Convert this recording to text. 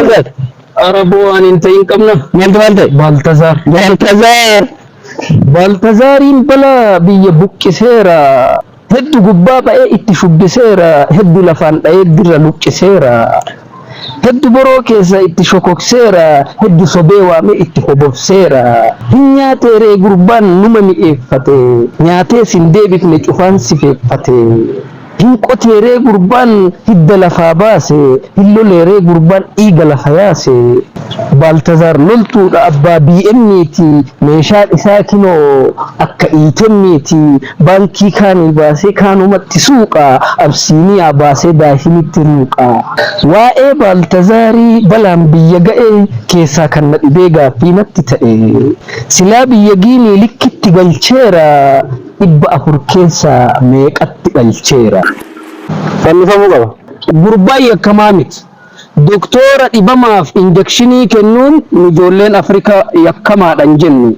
Baltazar. Arabuan inte inkamna. Baltazar. Baltazar. Baltazar. Baltazariin bala biyya buqqiseera. Heddu gubbaa ba'ee itti shubbiseera. Heddu lafaan dha'ee dirra luqqiseera. Heddu boroo keessa itti shokokseera. Heddu sobee waamee itti hobobseera. Hin nyaateeree gurbaan numa mi'eeffate. Nyaatee sin deebifne cufaan sifeeffate. Hin qoteeree gurbaan hidda lafaa baase. Hin loleeree gurbaan dhiiga lafa yaase. Baltazar loltuudha abbaa BM'ti. Meeshaan isaa kinoo akka iitemmiiti. Baankii kaanii baasee kaanumatti suuqa. Absiiniyaa baasee daahinitti ruuqa. Waa'ee Baltazarii balaan biyya ga'e keessaa kan na dhibee gaaffii natti ta'e. Silaa biyya Giinii likkitti galcheera. 400 keessaa meeqatti dhalcheera. Fannifamuu qaba. Gurbaa yakkamaa miti. Doktora dhibamaaf injekshinii kennuun ijoolleen Afrikaa yakkamaadhaan jennu.